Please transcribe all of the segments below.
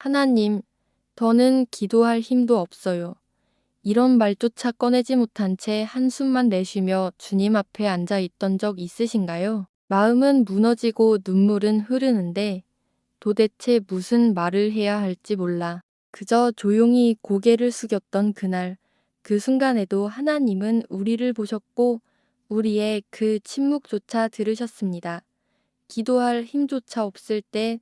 하나님, 더는 기도할 힘도 없어요. 이런 말조차 꺼내지 못한 채 한숨만 내쉬며 주님 앞에 앉아 있던 적 있으신가요? 마음은 무너지고 눈물은 흐르는데 도대체 무슨 말을 해야 할지 몰라. 그저 조용히 고개를 숙였던 그날, 그 순간에도 하나님은 우리를 보셨고 우리의 그 침묵조차 들으셨습니다. 기도할 힘조차 없을 때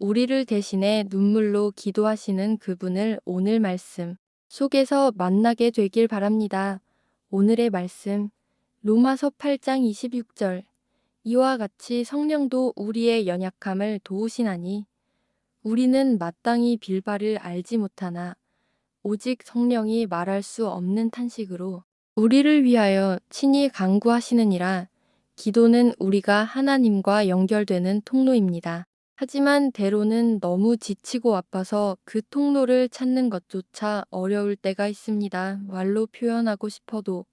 우리를 대신해 눈물로 기도하시는 그분을 오늘 말씀 속에서 만나게 되길 바랍니다. 오늘의 말씀, 로마서 8장 26절. 이와 같이 성령도 우리의 연약함을 도우시나니 우리는 마땅히 빌 바를 알지 못하나 오직 성령이 말할 수 없는 탄식으로 우리를 위하여 친히 간구하시느니라. 기도는 우리가 하나님과 연결되는 통로입니다. 하지만 때로는 너무 지치고 아파서 그 통로를 찾는 것조차 어려울 때가 있습니다. 말로 표현하고 싶어도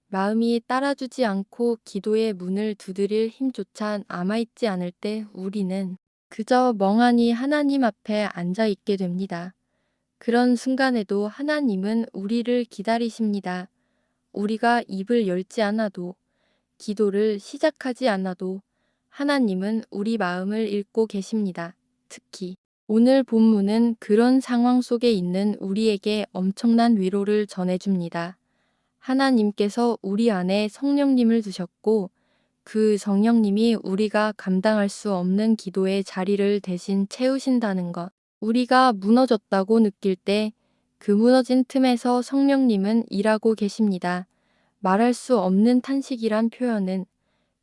마음이 따라주지 않고 기도의 문을 두드릴 힘조차 남아있지 않을 때 우리는 그저 멍하니 하나님 앞에 앉아 있게 됩니다. 그런 순간에도 하나님은 우리를 기다리십니다. 우리가 입을 열지 않아도, 기도를 시작하지 않아도 하나님은 우리 마음을 읽고 계십니다. 특히 오늘 본문은 그런 상황 속에 있는 우리에게 엄청난 위로를 전해줍니다. 하나님께서 우리 안에 성령님을 두셨고 그 성령님이 우리가 감당할 수 없는 기도의 자리를 대신 채우신다는 것. 우리가 무너졌다고 느낄 때 그 무너진 틈에서 성령님은 일하고 계십니다. 말할 수 없는 탄식이란 표현은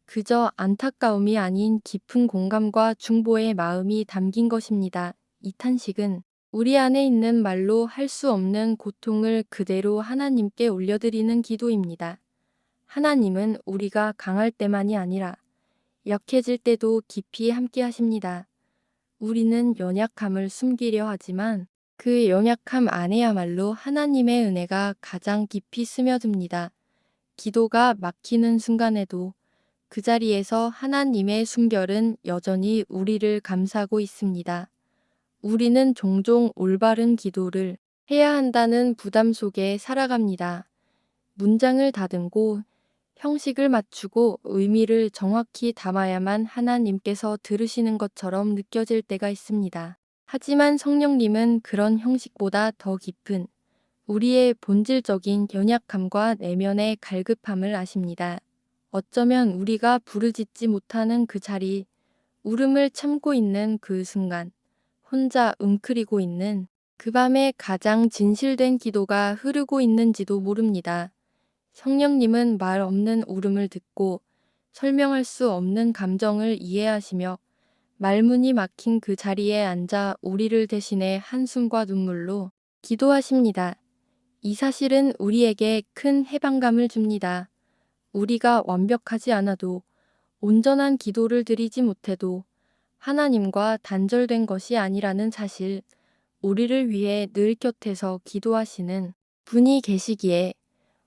그저 안타까움이 아닌 깊은 공감과 중보의 마음이 담긴 것입니다. 이 탄식은 우리 안에 있는 말로 할 수 없는 고통을 그대로 하나님께 올려드리는 기도입니다. 하나님은 우리가 강할 때만이 아니라 약해질 때도 깊이 함께 하십니다. 우리는 연약함을 숨기려 하지만 그 연약함 안에야말로 하나님의 은혜가 가장 깊이 스며듭니다. 기도가 막히는 순간에도 그 자리에서 하나님의 숨결은 여전히 우리를 감싸고 있습니다. 우리는 종종 올바른 기도를 해야 한다는 부담 속에 살아갑니다. 문장을 다듬고 형식을 맞추고 의미를 정확히 담아야만 하나님께서 들으시는 것처럼 느껴질 때가 있습니다. 하지만 성령님은 그런 형식보다 더 깊은 우리의 본질적인 연약함과 내면의 갈급함을 아십니다. 어쩌면 우리가 부르짖지 못하는 그 자리, 울음을 참고 있는 그 순간, 혼자 웅크리고 있는 그 밤에 가장 진실된 기도가 흐르고 있는지도 모릅니다. 성령님은 말 없는 울음을 듣고 설명할 수 없는 감정을 이해하시며 말문이 막힌 그 자리에 앉아 우리를 대신해 한숨과 눈물로 기도하십니다. 이 사실은 우리에게 큰 해방감을 줍니다. 우리가 완벽하지 않아도 온전한 기도를 드리지 못해도 하나님과 단절된 것이 아니라는 사실, 우리를 위해 늘 곁에서 기도하시는 분이 계시기에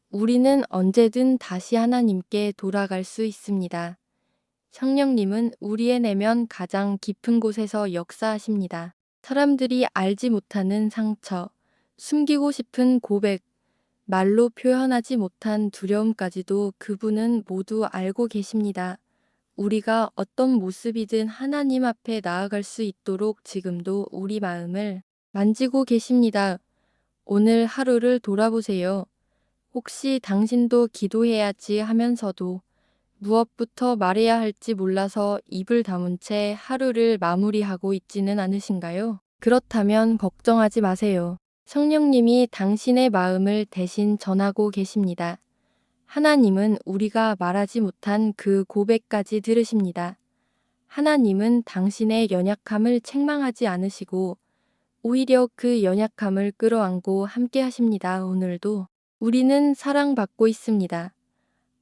우리는 언제든 다시 하나님께 돌아갈 수 있습니다. 성령님은 우리의 내면 가장 깊은 곳에서 역사하십니다. 사람들이 알지 못하는 상처, 숨기고 싶은 고백, 말로 표현하지 못한 두려움까지도 그분은 모두 알고 계십니다. 우리가 어떤 모습이든 하나님 앞에 나아갈 수 있도록 지금도 우리 마음을 만지고 계십니다. 오늘 하루를 돌아보세요. 혹시 당신도 기도해야지 하면서도 무엇부터 말해야 할지 몰라서 입을 다문 채 하루를 마무리하고 있지는 않으신가요? 그렇다면 걱정하지 마세요. 성령님이 당신의 마음을 대신 전하고 계십니다. 하나님은 우리가 말하지 못한 그 고백까지 들으십니다. 하나님은 당신의 연약함을 책망하지 않으시고 오히려 그 연약함을 끌어안고 함께 하십니다. 오늘도 우리는 사랑받고 있습니다.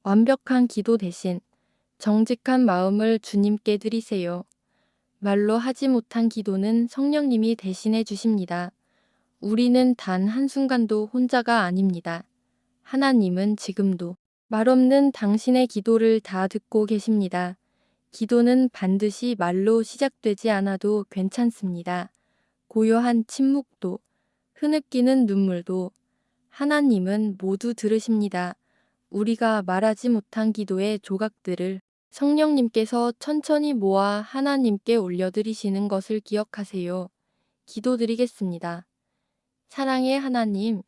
완벽한 기도 대신 정직한 마음을 주님께 드리세요. 말로 하지 못한 기도는 성령님이 대신해 주십니다. 우리는 단 한순간도 혼자가 아닙니다. 하나님은 지금도 말없는 당신의 기도를 다 듣고 계십니다. 기도는 반드시 말로 시작되지 않아도 괜찮습니다. 고요한 침묵도, 흐느끼는 눈물도 하나님은 모두 들으십니다. 우리가 말하지 못한 기도의 조각들을 성령님께서 천천히 모아 하나님께 올려드리시는 것을 기억하세요. 기도드리겠습니다. 사랑의 하나님,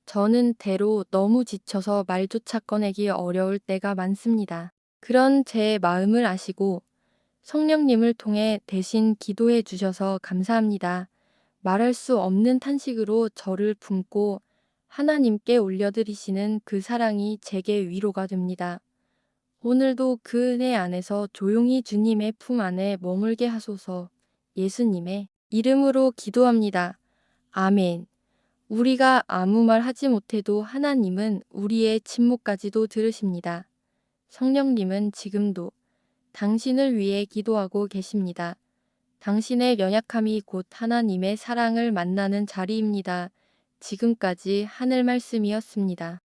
저는 때로 너무 지쳐서 말조차 꺼내기 어려울 때가 많습니다. 그런 제 마음을 아시고 성령님을 통해 대신 기도해 주셔서 감사합니다. 말할 수 없는 탄식으로 저를 품고 하나님께 올려드리시는 그 사랑이 제게 위로가 됩니다. 오늘도 그 은혜 안에서 조용히 주님의 품 안에 머물게 하소서. 예수님의 이름으로 기도합니다. 아멘. 우리가 아무 말 하지 못해도 하나님은 우리의 침묵까지도 들으십니다. 성령님은 지금도 당신을 위해 기도하고 계십니다. 당신의 연약함이 곧 하나님의 사랑을 만나는 자리입니다. 지금까지 하늘 말씀이었습니다.